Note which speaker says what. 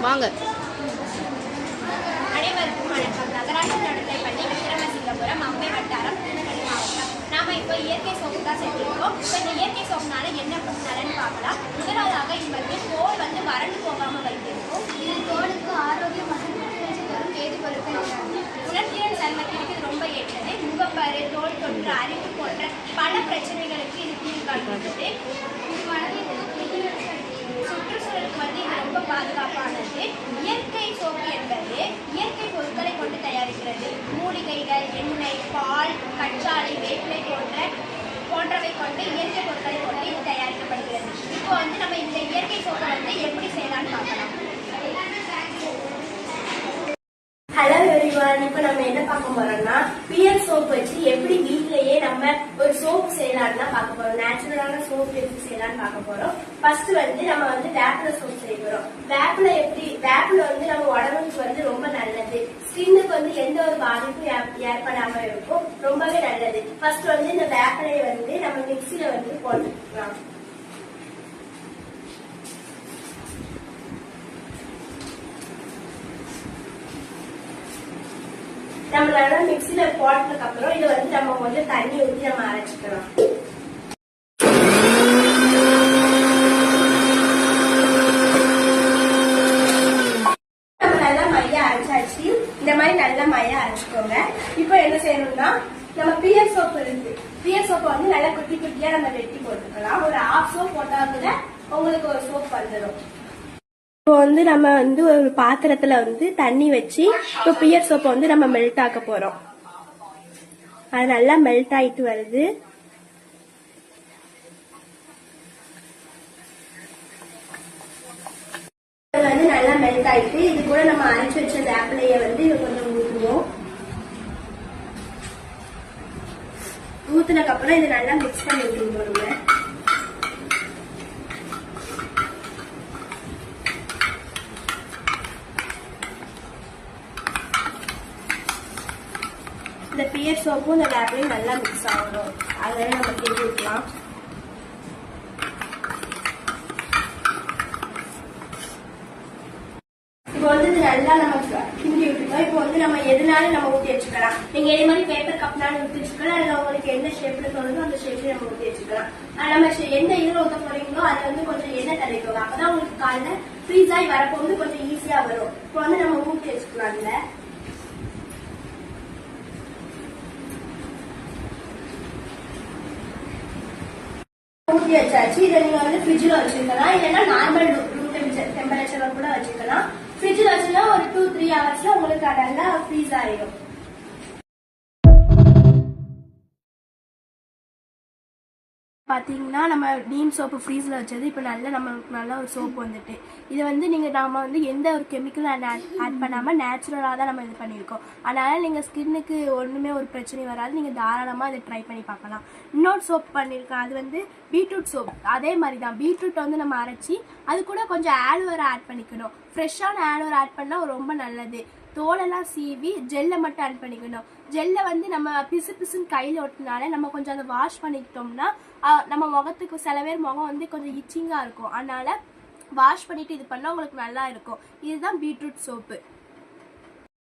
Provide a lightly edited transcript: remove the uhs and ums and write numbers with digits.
Speaker 1: வாங்க.
Speaker 2: அனைவருக்கும் வணக்கம். நகராட்சி நடுநிலைப்பள்ளி விக்ரமசிங்கபுரம் அம்மை வட்டாரம் திருநெல்வேலி மாவட்டம். நாம இப்போ இயற்கை சோப்பு தான் செஞ்சிருக்கோம். இப்போ இந்த இயற்கை சோப்புனால என்ன நலன்னு பார்க்கலாம். முதலாவதாக இது தோல் வறண்டு போகாம வைத்திருக்கும்.
Speaker 3: இது தோலுக்கு ஆரோக்கியம் மற்றும் புத்துணர்ச்சி தரும் வேதிப்பொருட்கள்.
Speaker 2: உணர்திறன் சருமத்திற்கு இது ரொம்ப ஏற்றது. முகப்பரு, தோல் தொற்று, அரிப்பு போன்ற பல பிரச்சனைகளுக்கு இது தீர்வு காண்கிறது. சுற்றுச்சூழலுக்கு இது ரொம்ப பாதுகாப்பானது. இயற்கை சோப்பு என்பது இயற்கை பொருட்களை கொண்டு தயாரிக்கிறது. மூலிகைகள், எண்ணெய், பால், கற்றாழை, வேப்பிலை போன்றவை கொண்டு இயற்கை பொருட்களை கொண்டு இது தயாரிக்கப்படுகிறது. இப்போ நம்ம இந்த இயற்கை சோப்பை எப்படி செய்யலாம்னு பார்க்கலாம். ஹலோ எவ்ரிவன், இப்போ நம்ம என்ன பார்க்க போறோம்னா பியர் சோப் வச்சு எப்படி வீட்லயே நம்ம ஒரு சோப் செய்யலாம்னு பார்க்க போறோம். நேச்சுரலான சோப் எப்படி செய்யலாம்னு பார்க்க போறோம். ஃபர்ஸ்ட் நம்ம வேப்பில சோப் செய்ய போறோம். வேப்பில நம்ம உடம்புக்கு ரொம்ப நல்லது. ஸ்கின்னுக்கு எந்த ஒரு பாதிப்பும் ஏற்படாம இருக்கும். ரொம்பவே நல்லது. ஃபர்ஸ்ட் இந்த வேப்பிலையை நம்ம மிக்சியில போட்டுக்கலாம். நம்ம நல்லா மிக்சியில போட்டதுக்கு அப்புறம் இதை நம்ம கொஞ்சம் தண்ணி ஊற்றி நம்ம அரைச்சிக்கலாம். நம்ம நல்லா மையா அரைச்சாச்சு. இந்த மாதிரி நல்லா மையா அரைச்சிக்கோங்க. இப்போ என்ன செய்யணும்னா நம்ம பியர் சோப்பு இருக்கு. பியர் சோப்பை நல்லா குட்டி குட்டியா நம்ம வெட்டி போட்டுக்கலாம். ஒரு 1/2 சோப் போட்டாக்குல உங்களுக்கு ஒரு சோப் வந்துடும். இப்போ நம்ம ஒரு பாத்திரத்துல தண்ணி வச்சு இப்போ பியர் சோப்பை நம்ம மெல்ட் ஆக்க போறோம். அது நல்லா மெல்ட் ஆயிட்டு வருது. நல்லா மெல்ட் ஆயிட்டு இது கூட நம்ம அரைச்சு வச்ச வேப்பிலைய கொஞ்சம் ஊற்றுவோம். ஊத்துனதுக்கு அப்புறம் இது நல்லா மிக்ஸ் பண்ணி விட்டுருவோம். இந்த பியர் சோப்பும் இந்த வேப்பிலையும் நல்லா மிக்ஸ் ஆகணும். அதனால நம்ம கிண்டி விட்டுலாம். இப்போ இது நல்லா நம்ம கிண்டி விட்டுருக்கோம். இப்போ நம்ம எதுனாலும் நம்ம ஊற்றி வச்சுக்கலாம். நீங்க இதே மாதிரி பேப்பர் கப்னாலும் ஊற்றி வச்சுக்கலாம். அதுல உங்களுக்கு என்ன ஷேப்ல தோணுதோ அந்த ஷேப்ல நம்ம ஊற்றி வச்சுக்கலாம். நம்ம எந்த இதுல ஊற்ற போறீங்களோ அது கொஞ்சம் எண்ணெய் தடவிக்கோங்க. அப்பதான் உங்களுக்கு காலைல ஃப்ரீஸ் ஆகி வரப்போ கொஞ்சம் ஈஸியா வரும். இப்போ நம்ம ஊற்றி வச்சுக்கலாம். அதுல ஊற்றி வச்சாச்சு. இதை நீங்க ஃப்ரிட்ஜ்ல வச்சுக்கலாம். இல்லைன்னா நார்மல் ரூம் டெம்பரேச்சர்ல கூட வச்சுக்கலாம். ஃப்ரிட்ஜ்ல வச்சுன்னா ஒரு 2-3 ஹவர்ஸ்ல உங்களுக்கு நல்லா ஃப்ரீஸ் ஆயிடும். பாத்தீங்கன்னா நம்ம நீம் சோப்பு ஃப்ரீஸ்ல வச்சது இப்போ நம்மளுக்கு நல்ல ஒரு சோப்பு வந்துட்டு. இது நாம எந்த ஒரு கெமிக்கல் ஆட் பண்ணாம நேச்சுரலா தான் நம்ம இது பண்ணியிருக்கோம். அதனால நீங்க ஸ்கின்னுக்கு ஒண்ணுமே ஒரு பிரச்சனை வராது. நீங்க தாராளமா இதை ட்ரை பண்ணி பார்க்கலாம். இன்னொரு சோப் பண்ணியிருக்கேன். அது பீட்ரூட் சோப். அதே மாதிரி தான் பீட்ரூட் நம்ம அரைச்சி அது கூட கொஞ்சம் ஆலோவேரா ஆட் பண்ணிக்கணும். ஃப்ரெஷ்ஷான ஆலோவேரா ஆட் பண்ணா ரொம்ப நல்லது. தோலெல்லாம் சீவி ஜெல்லை மட்டும் ஆட் பண்ணிக்கணும். ஜெல்லை நம்ம பிசு பிசுன்னு கையில் ஒட்டினால நம்ம கொஞ்சம் அதை வாஷ் பண்ணிக்கிட்டோம்னா நம்ம முகத்துக்கு சில பேர் முகம் கொஞ்சம் இச்சிங்கா இருக்கும். அதனால வாஷ் பண்ணிட்டு இது பண்ணா உங்களுக்கு நல்லா இருக்கும். இதுதான் பீட்ரூட் சோப்பு.